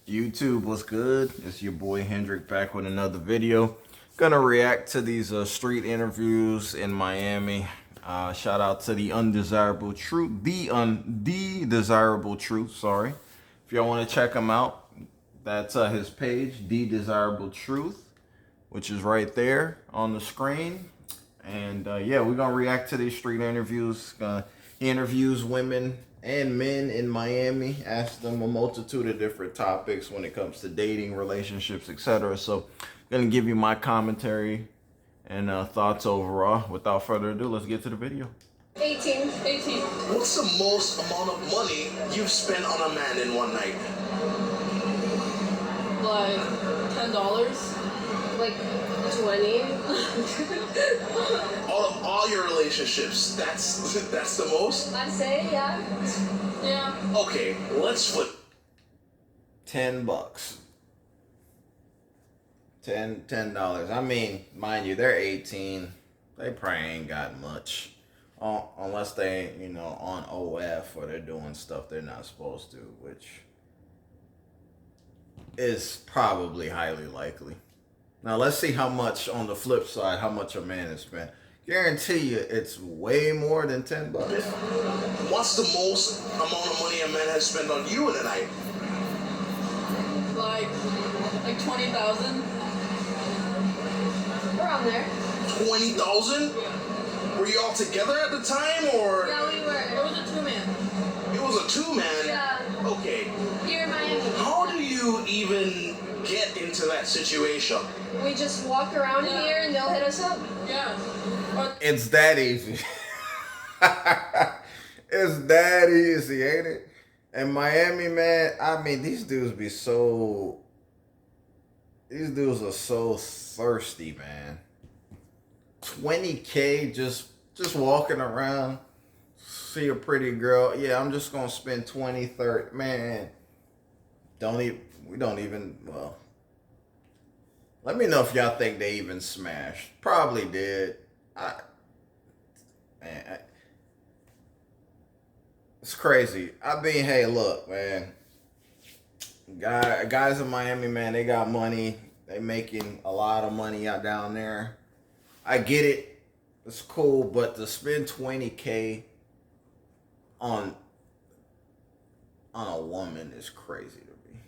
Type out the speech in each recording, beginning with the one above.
YouTube, what's good? It's your boy Hendrick back with another video. Gonna react to these street interviews in Miami. Shout out to the Undesirable Truth, the Desirable Truth. Sorry, if y'all want to check him out, that's his page, The Desirable Truth, which is right there on the screen. And yeah, we're gonna react to these street interviews. He interviews women and men in Miami, asks them a multitude of different topics when it comes to dating, relationships, etc. So I'm gonna give you my commentary and thoughts overall. Without further ado, let's get to the video. 18. What's the most amount of money you've spent on a man in one night? Like $10. Like 20. All your relationships, that's the most? I'd say, yeah. Yeah. Okay, let's flip. $10. $10. I mean, mind you, they're 18. They probably ain't got much. Unless they, on OF or they're doing stuff they're not supposed to, which is probably highly likely. Now let's see how much on the flip side, how much a man has spent. Guarantee you it's way more than $10. What's the most amount of money a man has spent on you in a night? Like 20,000. Around there. 20,000? Were you all together at the time, or? Yeah, we were. It was a two-man. It was a two-man? Yeah. Okay. Here in Miami. How do you even get into that situation? We just walk around here and they'll hit us up. Yeah. It's that easy. It's that easy, ain't it? And Miami, man, I mean, these dudes are so thirsty, man. 20K just walking around, see a pretty girl. Yeah, I'm just gonna spend 20, 30. Man, we don't even, well, let me know if y'all think they even smashed. Probably did. It's crazy. I mean, hey, look, man. Guys in Miami, man, they got money. They making a lot of money out down there. I get it. It's cool, but to spend 20K on a woman is crazy to me.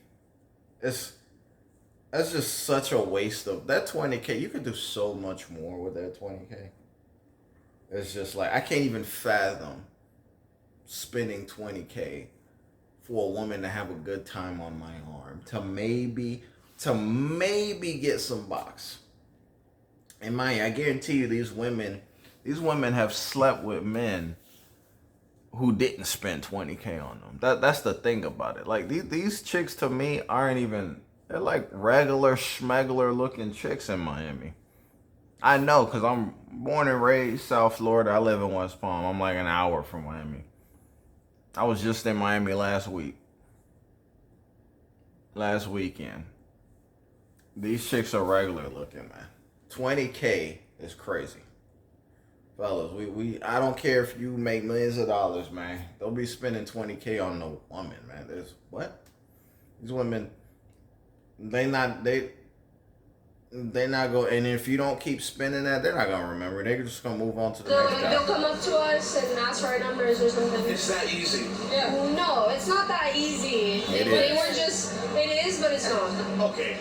That's just such a waste of that 20K. You could do so much more with that 20K. It's just like, I can't even fathom spending 20K for a woman to have a good time on my arm, to maybe get some box. And I guarantee you these women have slept with men who didn't spend 20K on them. That's the thing about it. Like these chicks to me aren't even, they're like regular schmegler looking chicks in Miami. I know, because I'm born and raised South Florida. I live in West Palm. I'm like an hour from Miami. I was just in Miami last weekend. These chicks are regular looking, man. 20K is crazy. Fellas, I don't care if you make millions of dollars, man. Don't be spending 20K on no woman, man. These women, they not go, and if you don't keep spending that, they're not gonna remember. They're just gonna move on to the next guy. They'll come up to us and ask for our numbers or something. It's that easy? Yeah. No, it's not that easy. It is, but it's not. Okay,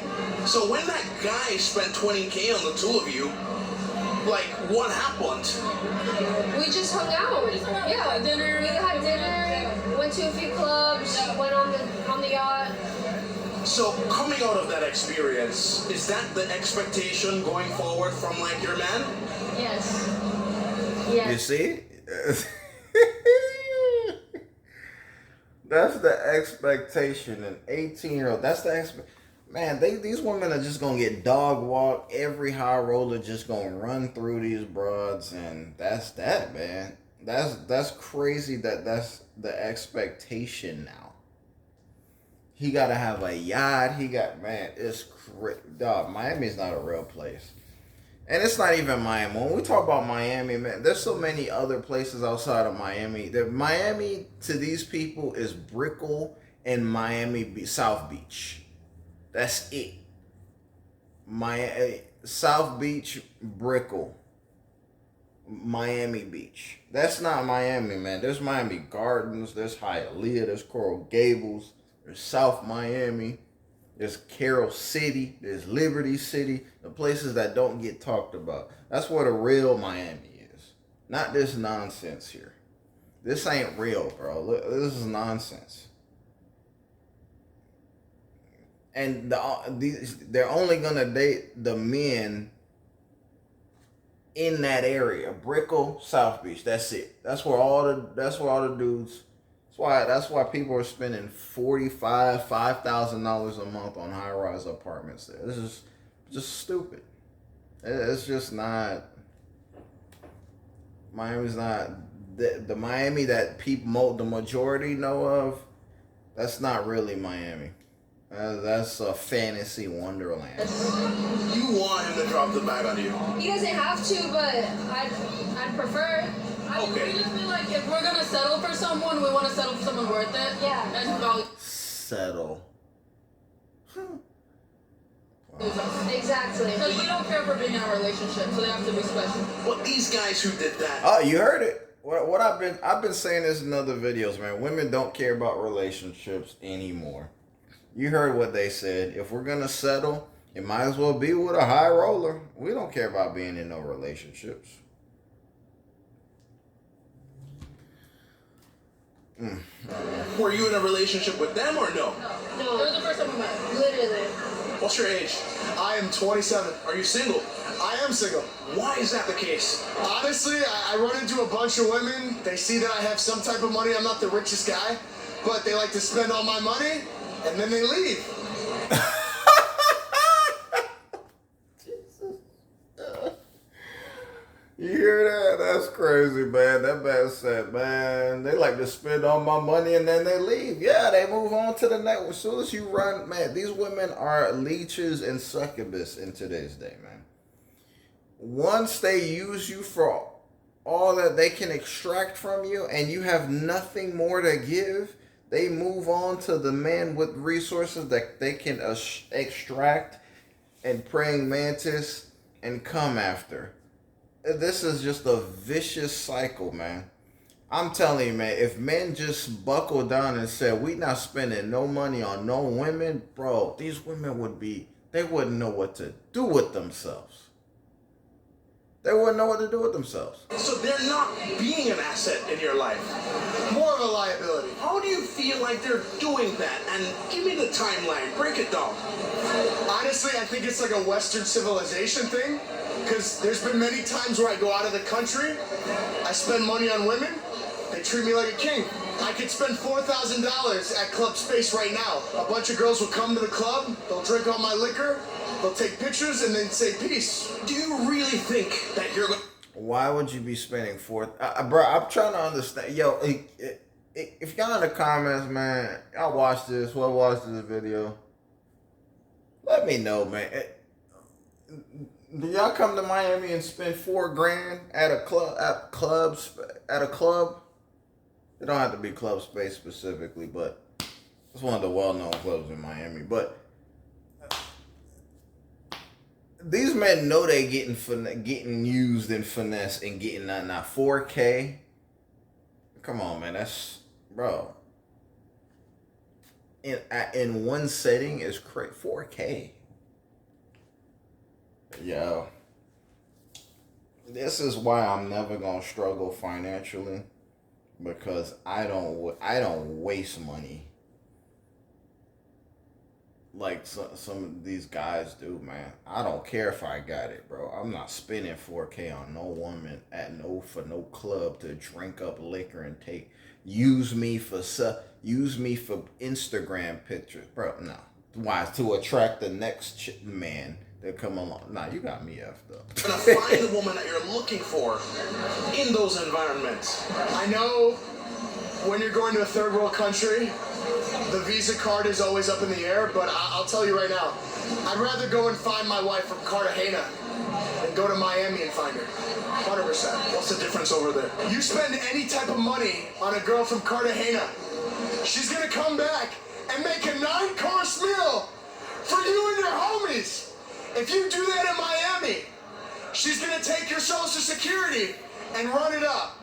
so when that guy spent 20K on the two of you, like, what happened? We just hung out. Yeah, dinner. We had dinner. Went to a few clubs. Went on the yacht. So coming out of that experience, is that the expectation going forward from like your man? Yes. Yes. You see? That's the expectation. An 18-year-old. That's the expectation. Man, these women are just gonna get dog walked. Every high roller just gonna run through these broads, and that's that, man. That's crazy. That's the expectation now. He gotta have a yacht. It's crazy. Dog, Miami's not a real place. And it's not even Miami. When we talk about Miami, man, there's so many other places outside of Miami. Miami to these people is Brickell and Miami South Beach. That's it. South Beach, Brickell, Miami Beach. That's not Miami, man. There's Miami Gardens, there's Hialeah, there's Coral Gables, there's South Miami, there's Carroll City, there's Liberty City, the places that don't get talked about. That's where the real Miami is. Not this nonsense here. This ain't real, bro. This is nonsense. And they're only gonna date the men in that area, Brickell, South Beach. That's it. That's where all the dudes. That's why people are spending $5,000 a month on high-rise apartments there. This is just stupid. It's just not. Miami's not the Miami that the majority know of. That's not really Miami. That's a fantasy wonderland. You want him to drop the bag on you? He doesn't have to, but I'd prefer. Okay. We just feel like if we're gonna settle for someone, we want to settle for someone worth it. Yeah. And value. Settle. Exactly. Because we don't care for being in a relationship, so they have to be special. Well, these guys who did that. Oh, you heard it. What I've been saying this in other videos, man. Women don't care about relationships anymore. You heard what they said. If we're gonna settle, it might as well be with a high roller. We don't care about being in no relationships. Were you in a relationship with them or no? It No, was the first time we met. literally. What's your age? I am 27. Are you single? I am single. Why is that the case? Honestly, I run into a bunch of women. They see that I have some type of money. I'm not the richest guy, but they like to spend all my money, and then they leave. You hear that? That's crazy, man. That man said, man, they like to spend all my money and then they leave. Yeah, they move on to the next. As soon as you run, man, these women are leeches and succubus in today's day, man. Once they use you for all that they can extract from you and you have nothing more to give, they move on to the man with resources that they can extract and praying mantis and come after. This is just a vicious cycle, man. I'm telling you, man, if men just buckle down and said, we not spending no money on no women, bro, these women they wouldn't know what to do with themselves. They wouldn't know what to do with themselves. So they're not being an asset in your life. More of a liability. How do you feel like they're doing that? And give me the timeline. Break it down. Honestly, I think it's like a Western civilization thing, because there's been many times where I go out of the country, I spend money on women, they treat me like a king. I could spend $4,000 at Club Space right now. A bunch of girls will come to the club, they'll drink all my liquor, they'll take pictures, and then say peace. Do you really think that you're going? Why would you be spending bro, I'm trying to understand. Yo, if y'all in the comments, man, y'all watch this video, let me know, man. Do y'all come to Miami and spend $4,000 at a club? It don't have to be Club Space specifically, but it's one of the well-known clubs in Miami. But these men know they getting used and finesse and getting that. Now $4K. Come on, man. That's, bro. In one setting is crazy. $4K. Yo, this is why I'm never gonna struggle financially, because I don't waste money like some of these guys do, man. I don't care if I got it, bro. I'm not spending $4K on no woman for no club to drink up liquor and use me for Instagram pictures, bro. No, why? To attract the next man that come along. Nah, you got me effed up. Gonna find the woman that you're looking for in those environments. I know when you're going to a third world country, the Visa card is always up in the air, but I'll tell you right now, I'd rather go and find my wife from Cartagena than go to Miami and find her. 100%. What's the difference over there? You spend any type of money on a girl from Cartagena, she's gonna come back and make a 9-course meal for If you do that in Miami, she's gonna take your social security and run it up.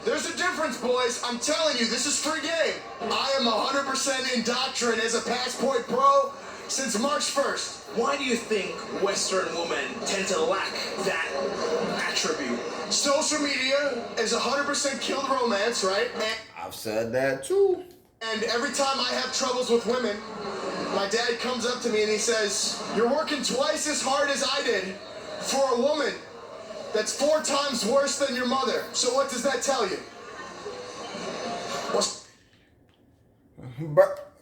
There's a difference, boys. I'm telling you, this is free game. I am 100% indoctrined as a Passport Pro since March 1st. Why do you think Western women tend to lack that attribute? Social media is 100% killed romance, right? I've said that too. And every time I have troubles with women, my dad comes up to me and he says, "You're working twice as hard as I did for a woman that's 4 times worse than your mother." So what does that tell you? What's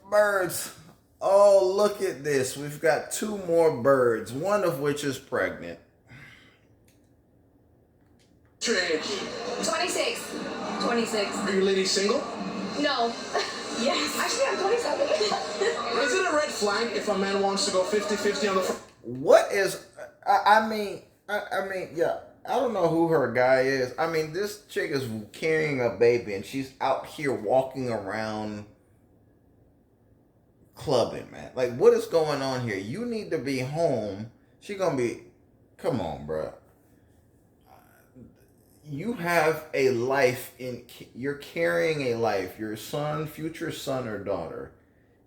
Birds. Oh, look at this. We've got 2 more birds, one of which is pregnant. your age? 26. 26. Are you ladies single? No. Yes. Actually, I'm 27. Is it a red flag if a man wants to go 50-50 on the front? What is? I mean, yeah. I don't know who her guy is. I mean, this chick is carrying a baby and she's out here walking around clubbing, man. Like, what is going on here? You need to be home. She gonna be. Come on, bruh. You have a life you're carrying a life, your son, future son or daughter,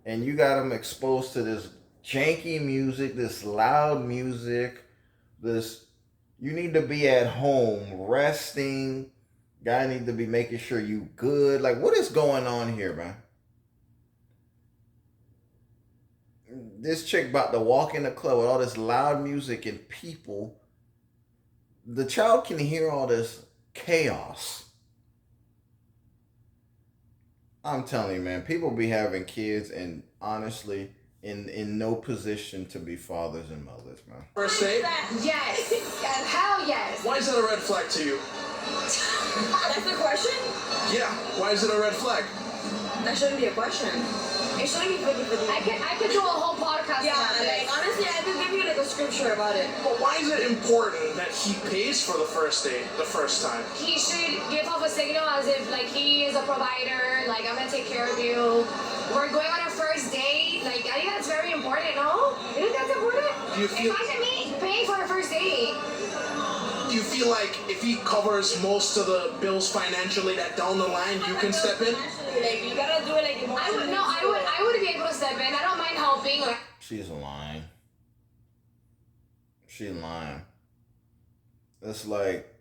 and you got them exposed to this janky music, this loud music, you need to be at home resting. Guy need to be making sure you good. Like, what is going on here, man? This chick about to walk in the club with all this loud music and people. The child can hear all this chaos. I'm telling you, man, people be having kids and honestly in no position to be fathers and mothers, man. First date? Yes. Hell yes. Why is that a red flag to you? That's the question? Yeah, why is it a red flag? That shouldn't be a question. It shouldn't be 50-50. I could do a whole podcast Yeah, about like, this. honestly, I could give you like a scripture about it. But why is it important that he pays for the first date the first time? He should give off a signal as if like he is a provider, like I'm gonna take care of you. We're going on a first date. Like, I think that's very important, no? You think that's important? Do you feel- Imagine me paying for a first date. Do you feel like if he covers most of the bills financially, that down the line you can step in? Like, you gotta do it like emotionally. I would be able to step in. I don't mind helping. Like, She's lying. She's lying. It's like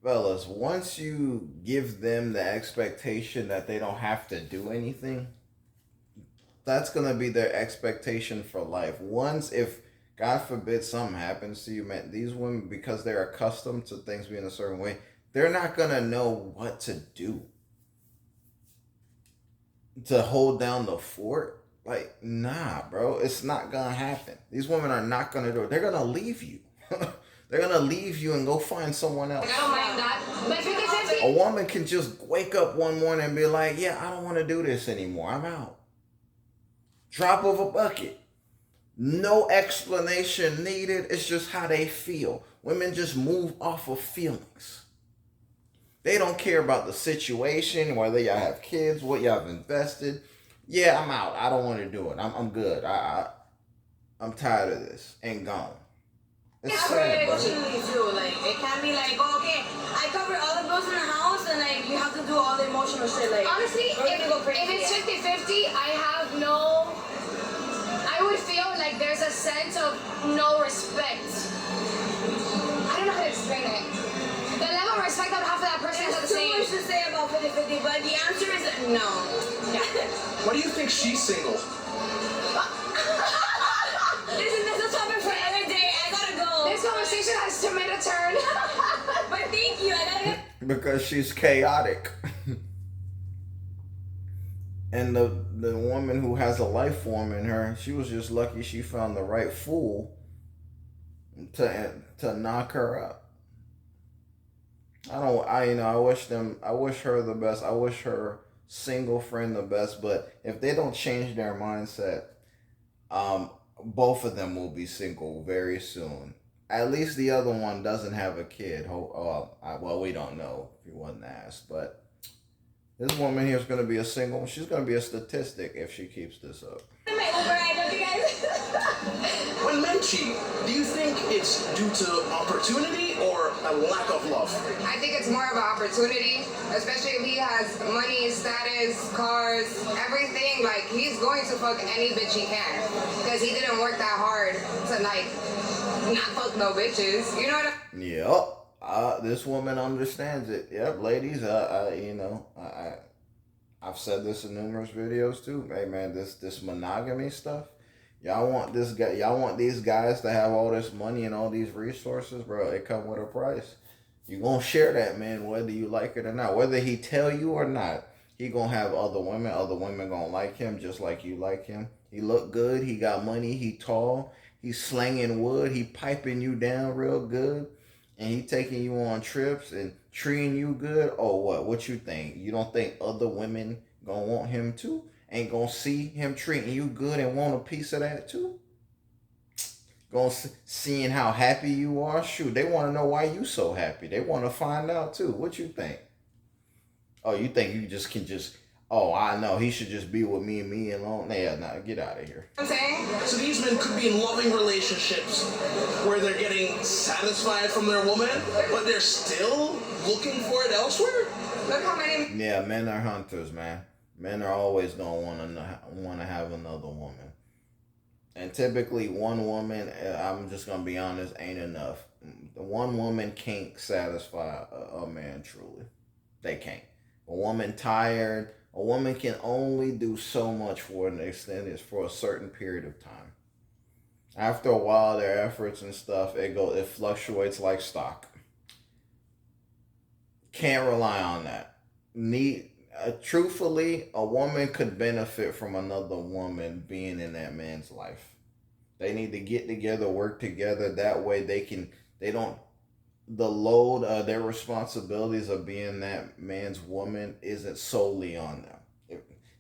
fellas, once you give them the expectation that they don't have to do anything, that's gonna be their expectation for life. Once, if God forbid something happens to you, man, these women, because they're accustomed to things being a certain way, they're not gonna know what to do to hold down the fort. Like, nah, bro, it's not gonna happen. These women are not gonna do it. They're gonna leave you. They're gonna leave you and go find someone else. I don't mind that. But 50-50. A woman can just wake up one morning and be like, yeah, I don't want to do this anymore. I'm out. Drop of a bucket. No explanation needed. It's just how they feel. Women just move off of feelings. They don't care about the situation, whether y'all have kids, what y'all have invested. Yeah, I'm out. I don't want to do it. I'm good. I'm tired of this. And gone. It's That's sad, very bro. emotionally too. Like, it can't be like, oh, okay, I cover all the bills in the house, and like you have to do all the emotional shit. Like, Honestly, we're gonna go crazy. if it's 50-50, I would feel like there's a sense of no respect. I don't know how to explain it. The level of respect I would have for that person is not the There's too same. much to say about 50-50, but the answer is no. Why do you think she's single? Listen, this is a topic for another day. I gotta go. This conversation has to make a turn. But thank you. I gotta get. Because she's chaotic. And the woman who has a life form in her, she was just lucky she found the right fool to knock her up. I wish her the best. I wish her single friend the best, but if they don't change their mindset, both of them will be single very soon. At least the other one doesn't have a kid. Well, we don't know if he wasn't asked, but this woman here is going to be a single. She's going to be a statistic if she keeps this up. My Right, don't you guys? When men cheat, do you think it's due to opportunity or a lack of love? I think it's more of an opportunity, especially if he has money, status, cars, everything. Like, he's going to fuck any bitch he can because he didn't work that hard to, like, not fuck no bitches. You know what I mean? Yep. This woman understands it. Yep, ladies. I've said this in numerous videos too. Hey man, this monogamy stuff. Y'all want this guy? Y'all want these guys to have all this money and all these resources, bro? It come with a price. You gonna share that, man, whether you like it or not. Whether he tell you or not, he gonna have other women. Other women gonna like him just like you like him. He look good. He got money. He tall. He's slanging wood. He piping you down real good. And he taking you on trips and treating you good. Oh, what you think? You don't think other women gonna want him too? Ain't gonna see him treating you good and want a piece of that too? Seeing how happy you are? Shoot, they want to know why you so happy. They want to find out too. What you think? Oh, you think you just can just... Oh, I know. He should just be with me and me alone. Yeah, nah, get out of here. I'm saying? So these men could be in loving relationships where they're getting satisfied from their woman, but they're still looking for it elsewhere? Look how many... Yeah, men are hunters, man. Men are always gonna want to have another woman, and typically one woman, I'm just gonna be honest, ain't enough. The one woman can't satisfy a man truly. They can't. A woman tired. A woman can only do so much for an extent. It's for a certain period of time. After a while, their efforts and stuff, it fluctuates like stock. Can't rely on that. Truthfully, a woman could benefit from another woman being in that man's life. They need to get together, work together. That way the load of their responsibilities of being that man's woman isn't solely on them. If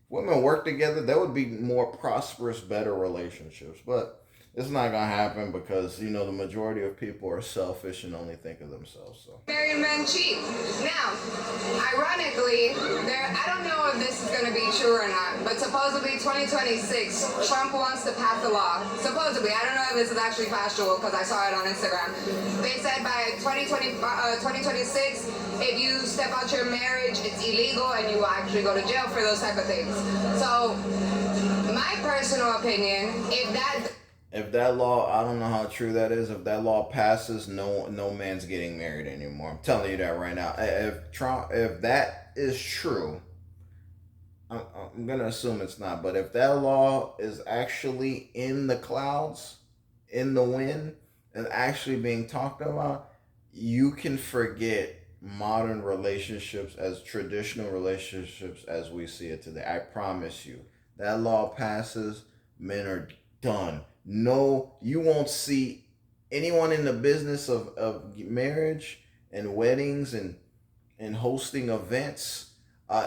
women work together, there would be more prosperous, better relationships. But it's not gonna happen because the majority of people are selfish and only think of themselves. So married men cheat. Now, ironically, I don't know if this is going to be true or not, but supposedly 2026, Trump wants to pass a law. Supposedly, I don't know if this is actually factual because I saw it on Instagram. They said by 2026, if you step out your marriage, it's illegal and you will actually go to jail for those type of things. So, my personal opinion, if that law, I don't know how true that is. If that law passes, no man's getting married anymore. I'm telling you that right now. If that is true, I'm gonna assume it's not. But if that law is actually in the clouds, in the wind, and actually being talked about, you can forget modern relationships as traditional relationships as we see it today. I promise you. That law passes, men are done. No, you won't see anyone in the business of marriage and weddings and hosting events.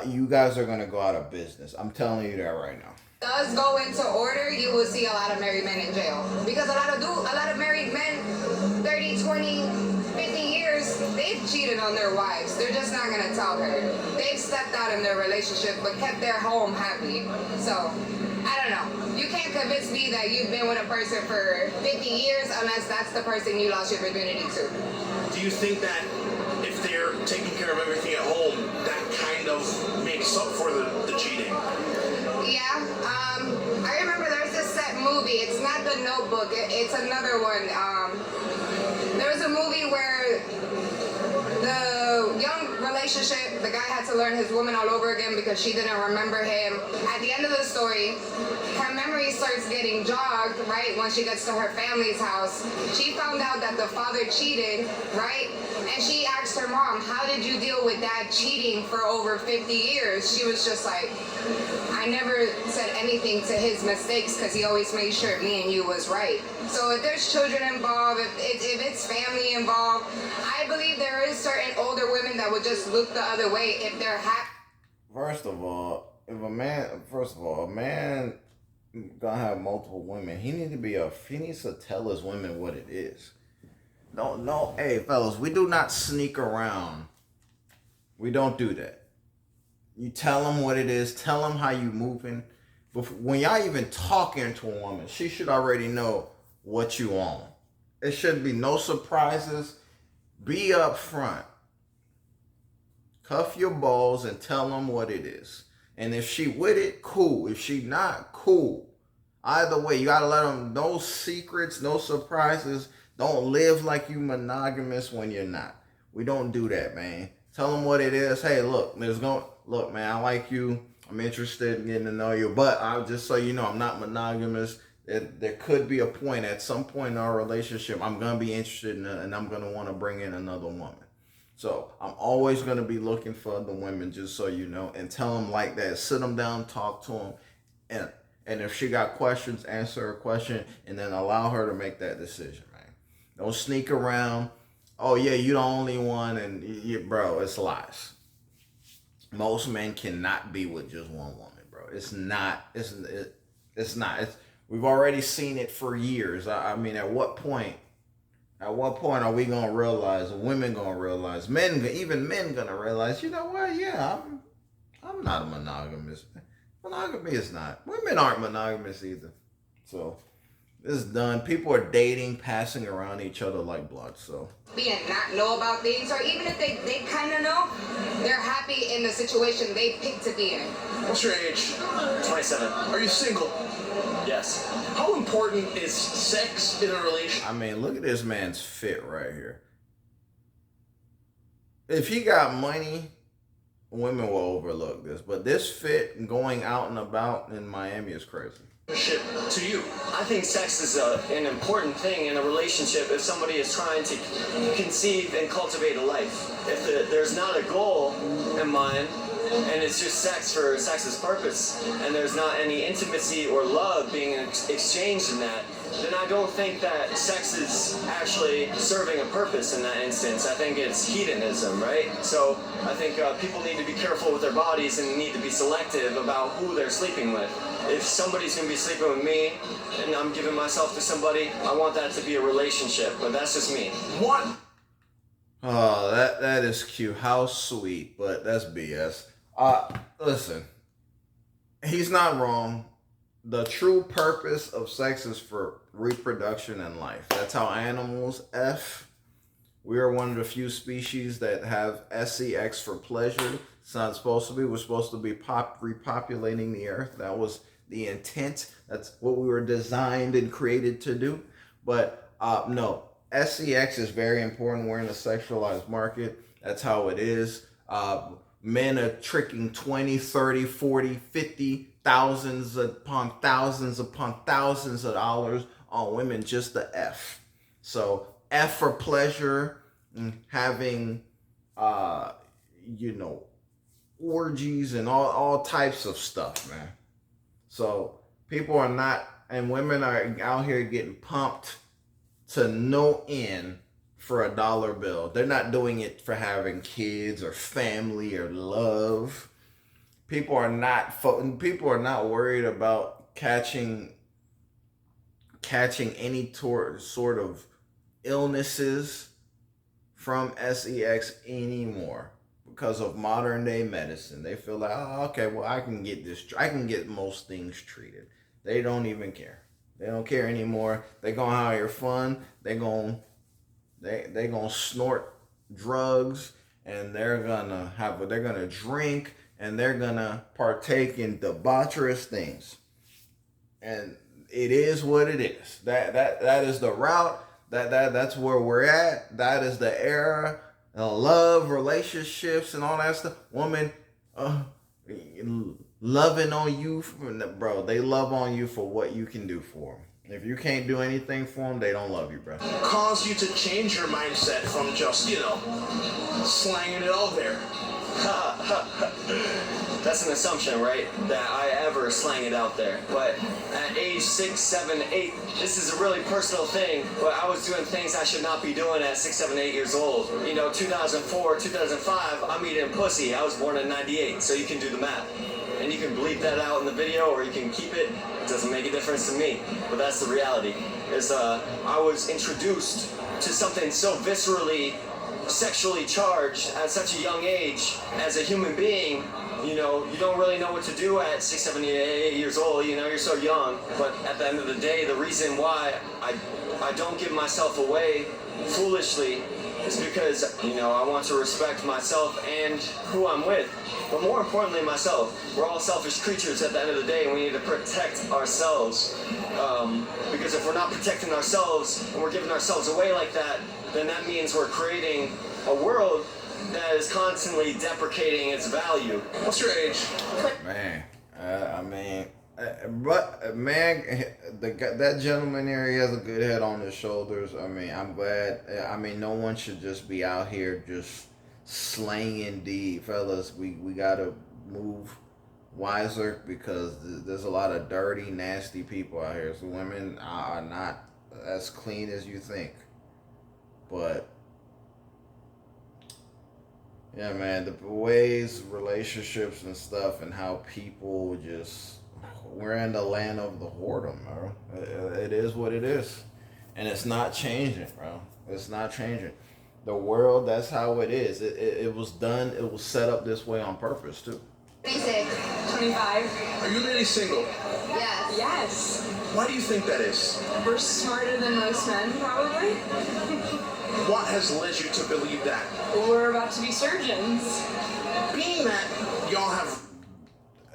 You guys are going to go out of business. I'm telling you that right now. Does go into order, you will see a lot of married men in jail. Because a lot of married men, 30, 20, 50 years, they've cheated on their wives. They're just not going to tell her. They've stepped out in their relationship but kept their home happy. So, I don't know. You can't convince me that you've been with a person for 50 years unless that's the person you lost your virginity to. Do you think that if they're taking care of everything at home, that kind of makes up for the cheating? Yeah. I remember there's this set movie. It's not The Notebook. It's another one. There was a movie where the young relationship, the guy had to learn his woman all over again because she didn't remember him. At the end of the story, her memory starts getting jogged, right, when she gets to her family's house. She found out that the father cheated, right? And she asked her mom, how did you deal with dad cheating for over 50 years? She was just like, I never said anything to his mistakes because he always made sure me and you was right. So if there's children involved, if it's family involved, I believe there is certain older women that would just look the other way if they're happy. First of all, a man gonna have multiple women. He needs to tell his women what it is. No, hey fellas, we do not sneak around. We don't do that. You tell them what it is. Tell them how you moving. when y'all even talking to a woman, she should already know what you want. It should be no surprises. Be upfront. Cuff your balls and tell them what it is. And if she with it, cool. If she not, cool. Either way, you gotta let them, no secrets, no surprises. Don't live like you monogamous when you're not. We don't do that, man. Tell them what it is. Hey, look, look, man, I like you. I'm interested in getting to know you. But I'll just so you know, I'm not monogamous. There could be a point, at some point in our relationship, I'm going to be interested in it, and I'm going to want to bring in another woman. So I'm always going to be looking for other women, just so you know, and tell them like that. Sit them down, talk to them, and if she got questions, answer her question, and then allow her to make that decision, man. Don't sneak around. Oh, yeah, you the only one, and bro, it's lies. Most men cannot be with just one woman, bro. It's not. We've already seen it for years. I mean, at what point are we gonna realize? Women gonna realize? Even men gonna realize? You know what? Yeah, I'm not a monogamous. Monogamy is not. Women aren't monogamous either. So this is done. People are dating, passing around each other like blood. So and not know about things, or even if they kind of know, they're happy in the situation they picked to be in. What's your age? 27. Are you single? Yes. How important is sex in a relationship? I mean, look at this man's fit right here. If he got money, women will overlook this. But this fit going out and about in Miami is crazy. To you? I think sex is an important thing in a relationship if somebody is trying to conceive and cultivate a life. If there's not a goal in mind, and it's just sex for sex's purpose, and there's not any intimacy or love being exchanged in that, then I don't think that sex is actually serving a purpose in that instance. I think it's hedonism, right? So I think people need to be careful with their bodies and need to be selective about who they're sleeping with. If somebody's going to be sleeping with me and I'm giving myself to somebody, I want that to be a relationship, but that's just me. What? Oh, that is cute. How sweet, but that's BS. Listen, he's not wrong. The true purpose of sex is for reproduction and life. That's how animals We are one of the few species that have sex for pleasure. It's not supposed to be. We're supposed to be repopulating the earth. That was the intent. That's what we were designed and created to do. But no, sex is very important. We're in a sexualized market. That's how it is. Men are tricking 20, 30, 40, 50, thousands upon thousands of dollars on women just the F. So F for pleasure, having, orgies and all types of stuff, man. So people are not, and women are out here getting pumped to no end for $1 bill. They're not doing it for having kids or family or love. People are not worried about catching any sort of illnesses from sex anymore because of modern day medicine. They feel like, oh, okay, well, I can get most things treated. They don't even care. They don't care anymore. They're gonna have your fun. They're gonna snort drugs, and they're gonna drink, and they're gonna partake in debaucherous things. And it is what it is. That is the route. That's where we're at. That is the era. Love, relationships, and all that stuff. Woman, loving on you, bro. They love on you for what you can do for them. If you can't do anything for them, they don't love you, bro. Cause you to change your mindset from just, slanging it out there. That's an assumption, right? That I ever slang it out there. But at age 6, 7, 8, this is a really personal thing, but I was doing things I should not be doing at 6, 7, 8 years old. 2004, 2005, I'm eating pussy. I was born in 98, so you can do the math. And you can bleep that out in the video, or you can keep it. It doesn't make a difference to me. But that's the reality. I was introduced to something so viscerally sexually charged at such a young age as a human being you know, you don't really know what to do at 6, 7, 8 years old. You know, you're so young. But at the end of the day, the reason why I don't give myself away foolishly is because, you know, I want to respect myself and who I'm with. But more importantly, myself. We're all selfish creatures at the end of the day, and we need to protect ourselves. Because if we're not protecting ourselves and we're giving ourselves away like that, then that means we're creating a world that is constantly deprecating its value. What's your age? Man, man, that gentleman here, he has a good head on his shoulders. I mean, I'm glad. I mean, no one should just be out here just slanging fellas. We gotta move wiser because there's a lot of dirty, nasty people out here. So women are not as clean as you think. But yeah, man, the ways, relationships and stuff, and how people just, we're in the land of the whoredom, bro. It is what it is. And it's not changing, bro. It's not changing. The world, that's how it is. It was done, it was set up this way on purpose, too. 26. 25. Are you really single? Yes. Yes. Why do you think that is? We're smarter than most men, probably. What has led you to believe that? We're about to be surgeons. Being that y'all have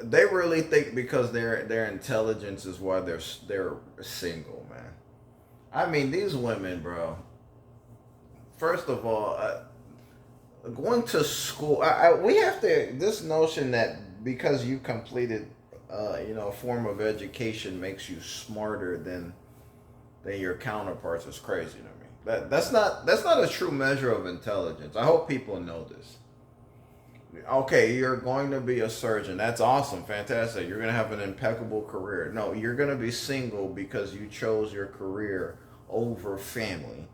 They really think because their intelligence is why they're single, man. I mean, these women, bro. First of all, going to school, we have to, this notion that because you completed, a form of education makes you smarter than your counterparts is crazy to me. That's not a true measure of intelligence. I hope people know this. Okay, you're going to be a surgeon. That's awesome, fantastic. You're going to have an impeccable career. No, you're going to be single because you chose your career over family,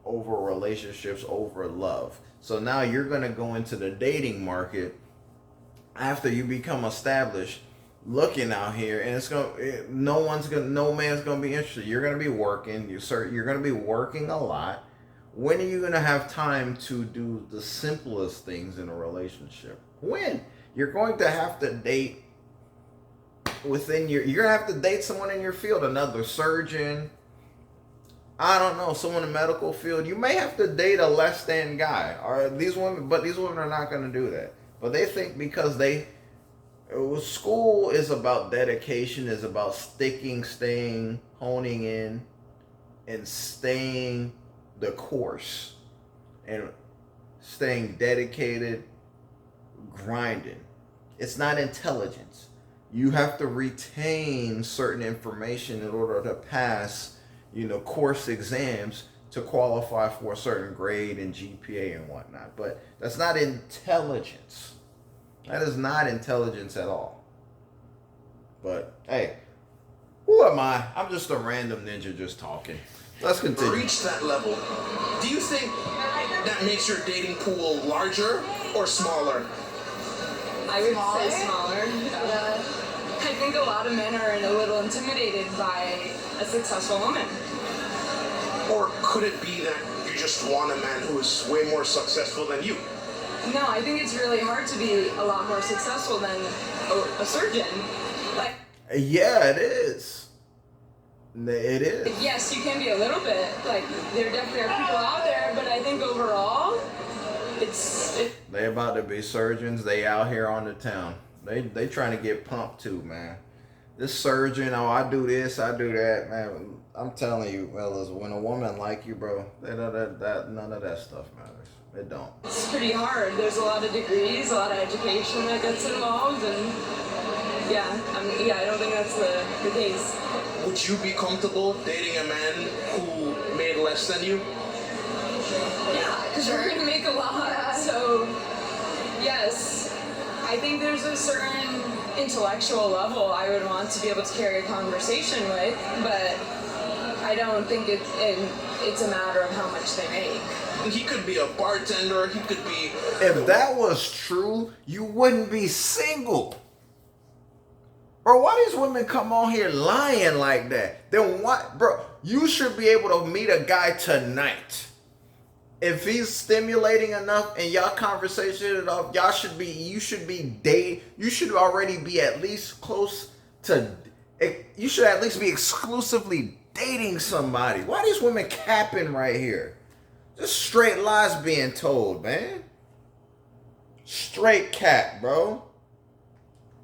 over relationships, over love. So now you're going to go into the dating market after you become established, looking out here, and no man's going to be interested. You're going to be working. You're going to be working a lot. When are you going to have time to do the simplest things in a relationship? When? You're going to have to date you're going to have to date someone in your field, another surgeon, I don't know, someone in the medical field. You may have to date a less than guy. But these women are not going to do that. But they think because school is about dedication, is about staying, honing in, and staying the course, and staying dedicated, grinding. It's not intelligence. You have to retain certain information in order to pass, course exams to qualify for a certain grade and GPA and whatnot. But that's not intelligence. That is not intelligence at all. But hey, who am I? I'm just a random ninja just talking. Let's continue. Reach that level. Do you think that makes your dating pool larger or smaller? I would say smaller. Yeah. I think a lot of men are a little intimidated by a successful woman. Or could it be that you just want a man who is way more successful than you? No, I think it's really hard to be a lot more successful than a surgeon. Yeah, it is. It is. Yes, you can be a little bit. There definitely are people out there, but I think overall, They about to be surgeons. They out here on the town. They trying to get pumped too, man. This surgeon, I do this, I do that, man. I'm telling you, fellas, when a woman like you, bro, none of that stuff matters. It don't. It's pretty hard. There's a lot of degrees, a lot of education that gets involved, and I don't think that's the case. Would you be comfortable dating a man who made less than you? Yeah, because we're going to make a lot. So, yes, I think there's a certain intellectual level I would want to be able to carry a conversation with, but I don't think it's a matter of how much they make. He could be a bartender. He could be... If that was true, you wouldn't be single. Bro, why these women come on here lying like that? Then what? Bro, you should be able to meet a guy tonight if he's stimulating enough and y'all conversation it off, you should already be at least close to, you should at least be exclusively dating somebody. Why these women capping right here? Just straight lies being told, man. Straight cap, bro.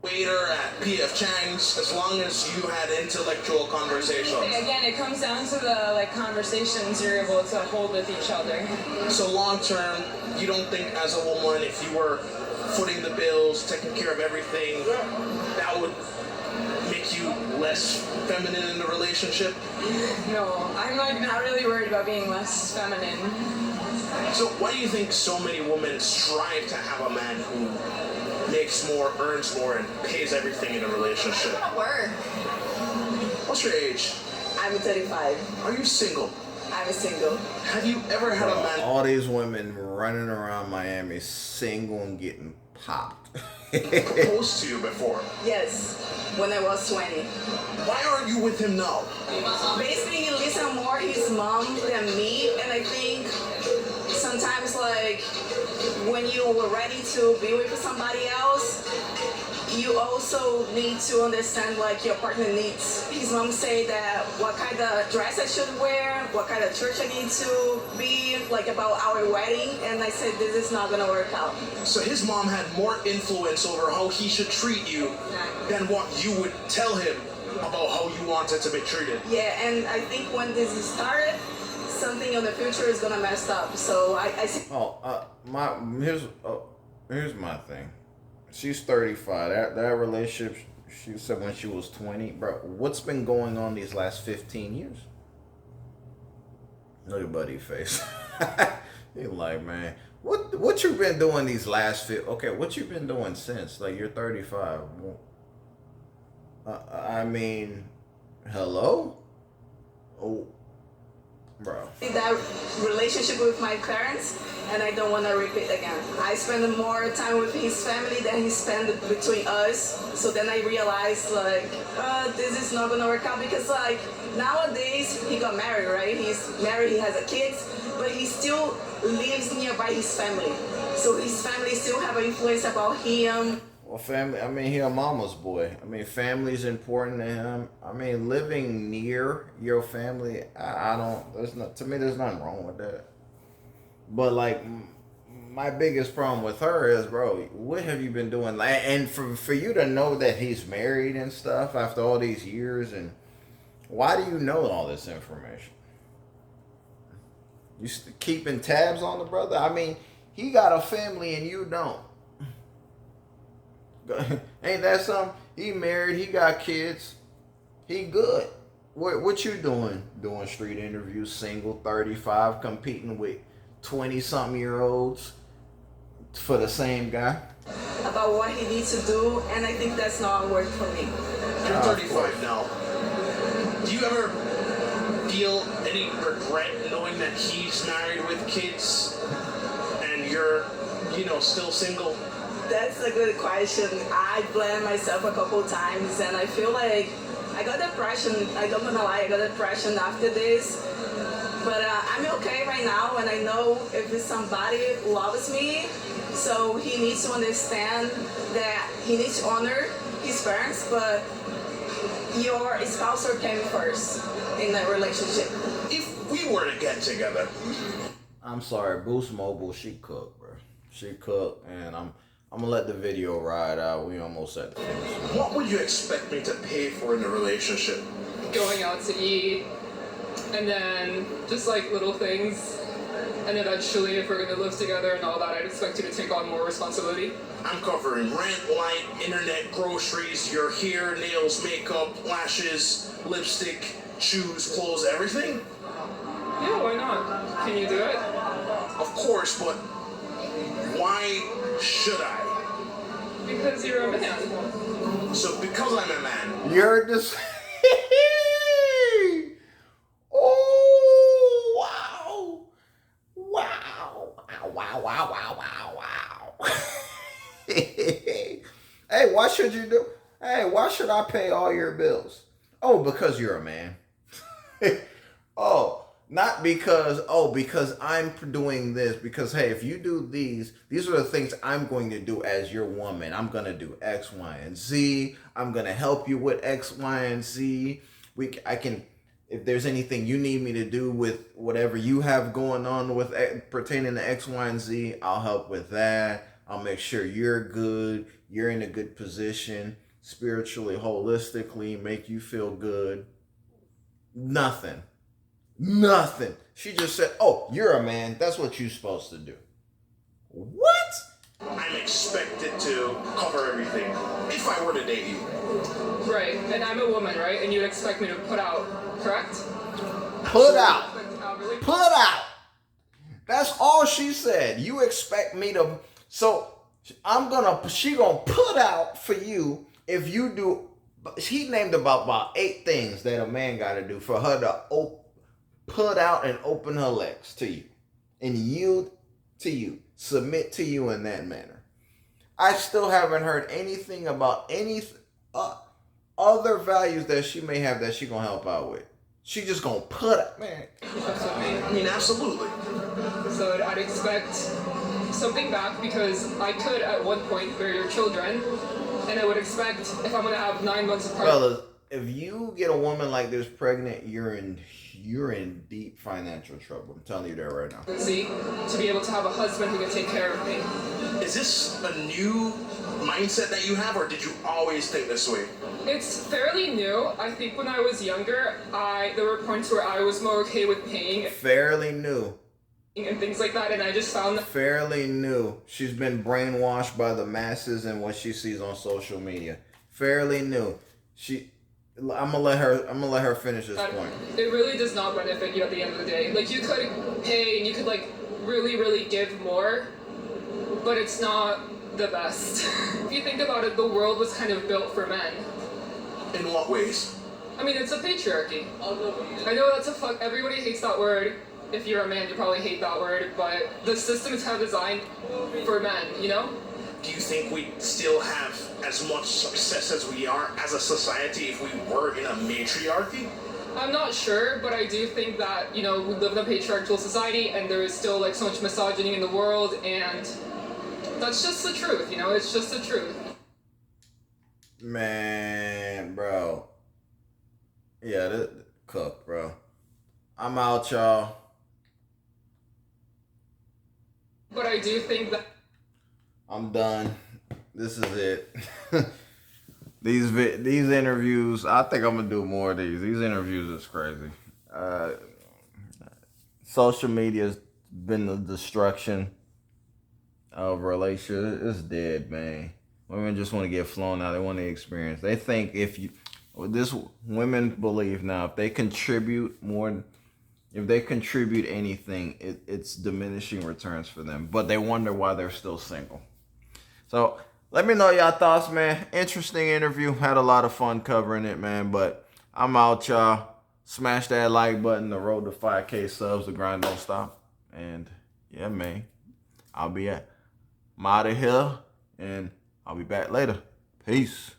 Waiter at P.F. Chang's, as long as you had intellectual conversations. Again, it comes down to the like conversations you're able to hold with each other. So long term, you don't think as a woman, if you were footing the bills, taking care of everything, that would make you less feminine in the relationship? No, I'm like not really worried about being less feminine. So why do you think so many women strive to have a man who makes more, earns more, and pays everything in a relationship? Work. What's your age? I'm 35. Are you single? I'm single. Have you ever had a man? All these women running around Miami single and getting popped. Proposed to you before? Yes, when I was 20. Why aren't you with him now? Basically, he listens more his mom than me, and I think sometimes like when you were ready to be with somebody else, you also need to understand like your partner needs. His mom say that what kind of dress I should wear, what kind of church I need to be, like about our wedding, and I said this is not gonna work out. So his mom had more influence over how he should treat you than what you would tell him about how you wanted to be treated. Yeah, and I think when this is started, something in the future is gonna mess up. So I see. Here's my thing. She's 35. That relationship, she said when she was 20, bro. What's been going on these last 15 years? Look at Buddy's face. He like, man, what you been doing these last okay, what you been doing since? Like, you're 35. I mean, hello? Oh, bro. That relationship with my parents, and I don't want to repeat again. I spend more time with his family than he spent between us. So then I realized like, this is not gonna work out because like nowadays he got married, right? He's married, he has a kid, but he still lives nearby his family. So his family still have an influence about him. Well, family, I mean, he a mama's boy. I mean, family's important to him. I mean, living near your family, I don't, to me, there's nothing wrong with that. But, like, my biggest problem with her is, bro, what have you been doing? And for you to know that he's married and stuff after all these years, and why do you know all this information? You keeping tabs on the brother? I mean, he got a family and you don't. Ain't that something? He married, he got kids, he good. What you doing? Doing street interviews, single, 35, competing with 20-something-year-olds for the same guy? About what he needs to do, and I think that's not work for me. You're 35 now. Do you ever feel any regret knowing that he's married with kids and you're, still single? That's a good question. I blamed myself a couple times, and I feel like I got depression. I don't gonna lie, I got depression after this. But I'm okay right now, and I know if somebody loves me, so he needs to understand that he needs to honor his parents, but your spouse came first in a relationship. If we were to get together. I'm sorry, Boost Mobile, she cooked, bro. She cooked, and I'm gonna let the video ride out. We almost at the finish. What would you expect me to pay for in a relationship? Going out to eat, and then just like little things. And eventually, if we're gonna live together and all that, I'd expect you to take on more responsibility. I'm covering rent, light, internet, groceries, your hair, nails, makeup, lashes, lipstick, shoes, clothes, everything? Yeah, why not? Can you do it? Of course, but why should I? Because you're a man. So because I'm a man. You're just... Oh, wow. Wow. Wow, wow, wow, wow, wow. Hey, why should you do... Hey, why should I pay all your bills? Oh, because you're a man. Oh, Not because I'm doing this. Because, hey, if you do these are the things I'm going to do as your woman. I'm going to do X, Y, and Z. I'm going to help you with X, Y, and Z. I can, if there's anything you need me to do with whatever you have going on with pertaining to X, Y, and Z, I'll help with that. I'll make sure you're good. You're in a good position spiritually, holistically, make you feel good. Nothing. She just said, oh, you're a man. That's what you're supposed to do. What? I'm expected to cover everything if I were to date you. Right, and I'm a woman, right? And you'd expect me to put out, correct? Put out. Really? Put out. That's all she said. You expect me to. So she gonna put out for you if you do. She named about 8 things that a man got to do for her to put out and open her legs to you and yield to you, submit to you in that manner. I still haven't heard anything about any other values that she may have that she gonna help out with. She just gonna put it, man. I mean, absolutely. So I'd expect something back because I could at one point bear your children, and I would expect if I'm gonna have 9 months of Fellas, if you get a woman like this pregnant, you're in deep financial trouble. I'm telling you that right now. pregnancy to be able to have a husband who can take care of me. Is this a new mindset that you have, or did you always think this way? It's fairly new. I think when I was younger, there were points where I was more okay with paying Fairly new. and things like that, and I just found that Fairly new. She's been brainwashed by the masses and what she sees on social media. Fairly new. I'm gonna let her finish this point. it really does not benefit you at the end of the day. Like, you could pay and you could like really, really give more, but it's not the best. If you think about it, the world was kind of built for men. In what ways? I mean, it's a patriarchy. I know that's everybody hates that word. If you're a man, you probably hate that word, but the system is kind of designed for men, you know? Do you think we'd still have as much success as we are as a society if we were in a matriarchy? I'm not sure, but I do think that, we live in a patriarchal society and there is still like so much misogyny in the world, and that's just the truth, it's just the truth. Man, bro. Yeah, cook, bro. I'm out, y'all. But I do think that I'm done. This is it. These interviews, I think I'm gonna do more of these. These interviews is crazy. Social media's been the destruction of relationships. It's dead, man. Women just want to get flown out. They want the experience. They think women believe now, if they contribute anything, it's diminishing returns for them. But they wonder why they're still single. So let me know y'all thoughts, man. Interesting interview. Had a lot of fun covering it, man. But I'm out, y'all. Smash that like button. The road to 5K subs. The grind don't stop. And yeah, man. I'm out of here. And I'll be back later. Peace.